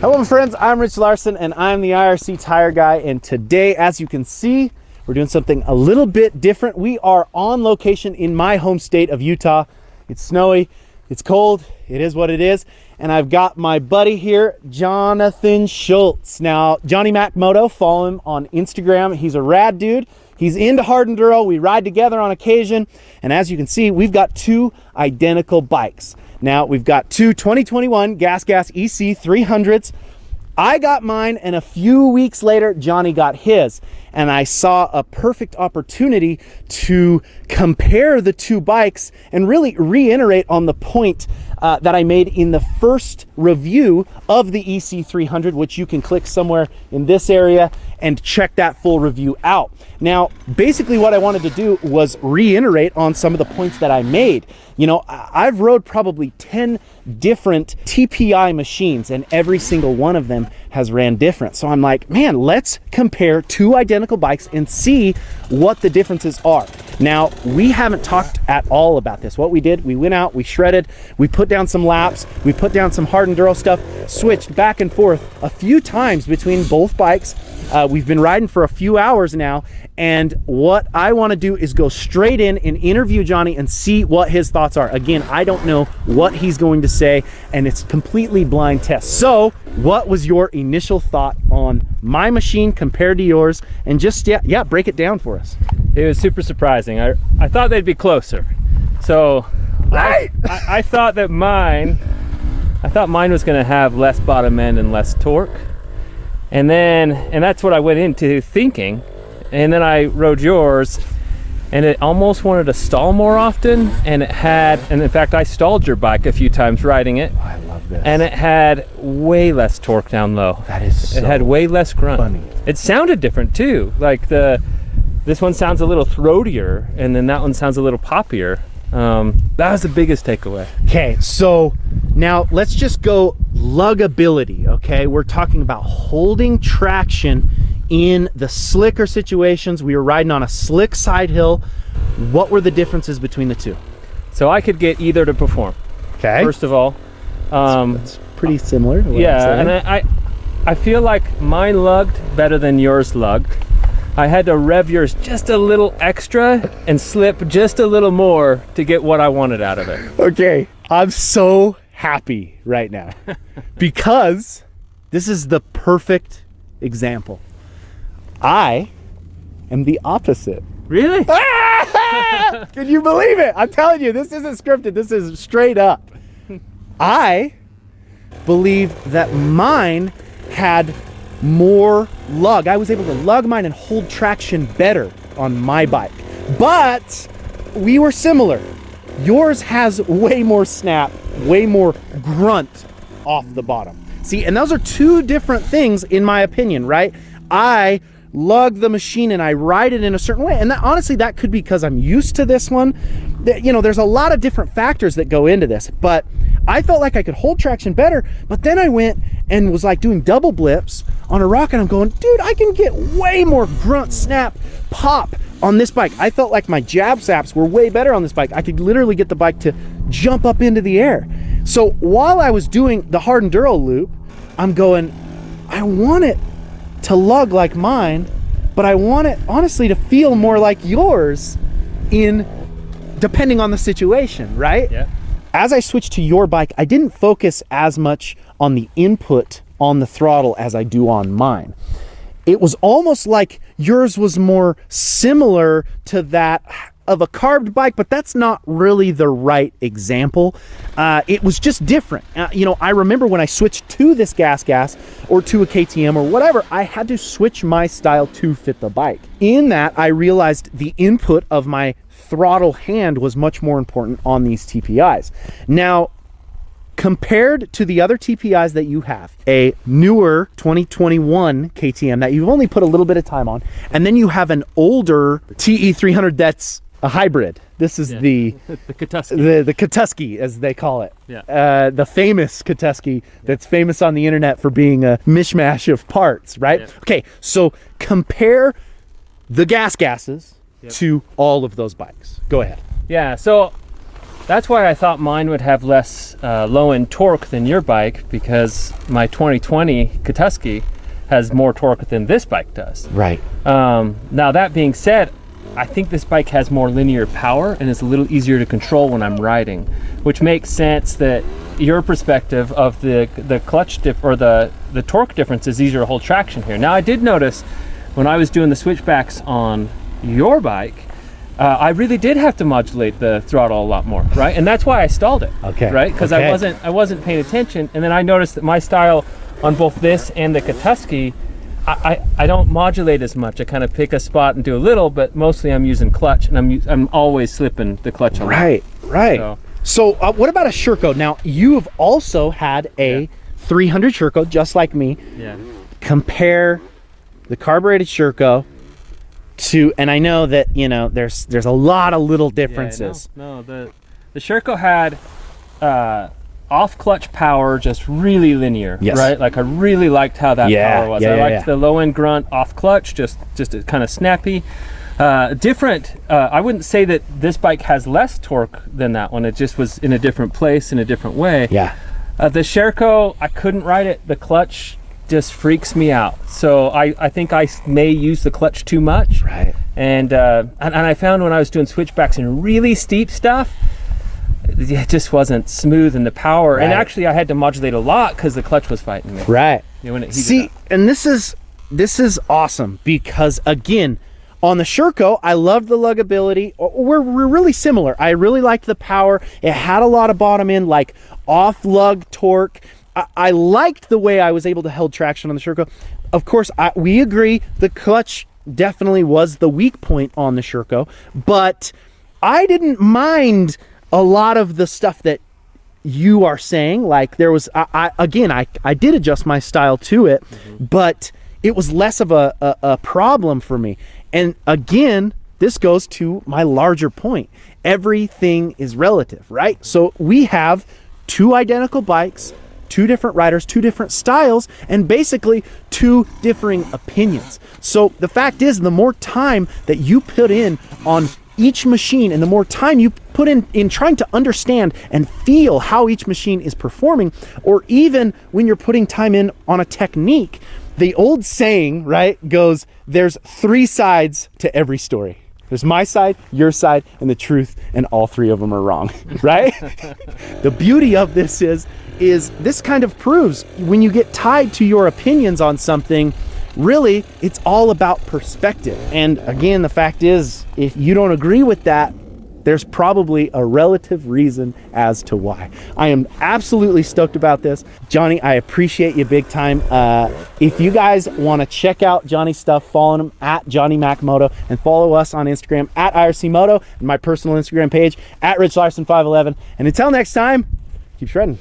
Hello friends, I'm Rich Larson and I'm the IRC Tire Guy, and today, as you can see, we're doing something a little bit different. We are on location in my home state of Utah. It's snowy, it's cold, it is what it is, and I've got my buddy here, Jonathan Shults. Now, Johnny Mac Moto, follow him on Instagram. He's a rad dude. He's into hard enduro. We ride together on occasion, and as you can see, we've got two identical bikes. Now, we've got two 2021 Gas Gas EC300s. I got mine, and a few weeks later, Johnny got his. And I saw a perfect opportunity to compare the two bikes and really reiterate on the point that I made in the first review of the EC300, which you can click somewhere in this area and check that full review out. Now, basically what I wanted to do was reiterate on some of the points that I made. You know, I've rode probably 10 different TPI machines, and every single one of them has ran different. So I'm like, man, let's compare two identical bikes and see what the differences are. Now, we haven't talked at all about this. What we did, we went out, we shredded, we put down some laps, we put down some hard enduro stuff, switched back and forth a few times between both bikes. We've been riding for a few hours now, and what I want to do is go straight in and interview Johnny and see what his thoughts are. Again, I don't know what he's going to say, and it's completely blind test. So what was your initial thought on my machine compared to yours? And just, yeah, break it down for us. It was super surprising. I thought they'd be closer. So right. I thought that mine was going to have less bottom end and less torque. And that's what I went into thinking. And then I rode yours, and it almost wanted to stall more often. And in fact, I stalled your bike a few times riding it. Oh, I love this. And it had way less torque down low. That is so It had way less grunt. funny. It sounded different too. Like this one sounds a little throatier, and then that one sounds a little poppier. That was the biggest takeaway. Okay, so now let's just go lugability, okay? We're talking about holding traction in the slicker situations. We were riding on a slick side hill. What were the differences between the two? So I could get either to perform. Okay. First of all, it's pretty similar to what yeah, I'm saying. and I feel like mine lugged better than yours lugged. I had to rev yours just a little extra and slip just a little more to get what I wanted out of it. Okay, I'm so happy right now because this is the perfect example. I am the opposite. Really? Can you believe it? I'm telling you, this isn't scripted. This is straight up. I believe that mine had more lug. I was able to lug mine and hold traction better on my bike. But we were similar. Yours has way more snap, way more grunt off the bottom. See, and those are two different things in my opinion, right? I lug the machine and I ride it in a certain way, and that, honestly, that could be because I'm used to this one. You know, there's a lot of different factors that go into this, but I felt like I could hold traction better. But then I went and was like doing double blips on a rock, and I'm going, dude, I can get way more grunt, snap, pop on this bike. I felt like my jab saps were way better on this bike. I could literally get the bike to jump up into the air. So while I was doing the hard enduro loop, I'm going, I want it to lug like mine, but I want it honestly to feel more like yours depending on the situation, right? Yeah. As I switched to your bike, I didn't focus as much on the input on the throttle as I do on mine. It was almost like yours was more similar to that of a carbed bike, but that's not really the right example. It was just different. You know, I remember when I switched to this Gas Gas or to a KTM or whatever, I had to switch my style to fit the bike. In that, I realized the input of my throttle hand was much more important on these TPIs. Now, compared to the other TPIs that you have, a newer 2021 KTM that you've only put a little bit of time on, and then you have an older TE300 that's a hybrid. This is the Kutusky. The Kutusky, as they call it. Yeah. The famous Kutusky that's famous on the internet for being a mishmash of parts, right? Yeah. Okay, so compare the Gas Gases to all of those bikes. Go ahead. Yeah, so That's why I thought mine would have less low-end torque than your bike, because my 2020 Katuski has more torque than this bike does. Right. Now that being said, I think this bike has more linear power and is a little easier to control when I'm riding, which makes sense that your perspective of the clutch or the torque difference is easier to hold traction here. Now I did notice when I was doing the switchbacks on your bike, I really did have to modulate the throttle a lot more, right? And that's why I stalled it. Okay. Right? Because okay. I wasn't paying attention, and then I noticed that my style on both this and the Katuski, I don't modulate as much. I kind of pick a spot and do a little, but mostly I'm using clutch, and I'm always slipping the clutch on. Right. So what about a Sherco? Now you have also had a 300 Sherco, just like me. Yeah. Compare the carbureted Sherco to, and I know that there's a lot of little differences. No, the Sherco had off clutch power, just really linear. Yes. Right? Like I really liked how that power was. I liked the low end grunt off clutch, just kind of snappy. Different. I wouldn't say that this bike has less torque than that one. It just was in a different place, in a different way. Yeah. The Sherco, I couldn't ride it. The clutch just freaks me out. So I think I may use the clutch too much. Right. And I found when I was doing switchbacks in really steep stuff, it just wasn't smooth in the power. Right. And actually I had to modulate a lot because the clutch was fighting me. Right. When it See, up. And this is awesome, because again, on the Sherco, I loved the lugability. We're really similar. I really liked the power. It had a lot of bottom end, like off lug torque. I liked the way I was able to hold traction on the Sherco. Of course, we agree the clutch definitely was the weak point on the Sherco, but I didn't mind a lot of the stuff that you are saying. Like there was, I did adjust my style to it, but it was less of a problem for me. And again, this goes to my larger point. Everything is relative, right? So we have two identical bikes, two different riders, two different styles, and basically two differing opinions. So the fact is, the more time that you put in on each machine and the more time you put in trying to understand and feel how each machine is performing, or even when you're putting time in on a technique, the old saying, right, goes, there's three sides to every story. There's my side, your side, and the truth, and all three of them are wrong, right? The beauty of this is this kind of proves when you get tied to your opinions on something, really, it's all about perspective. And again, the fact is, if you don't agree with that, there's probably a relative reason as to why. I am absolutely stoked about this. Johnny, I appreciate you big time. If you guys want to check out Johnny's stuff, follow him at Johnny Mac Moto, and follow us on Instagram at IRC Moto, and my personal Instagram page at Rich Larson 511. And until next time, keep shredding.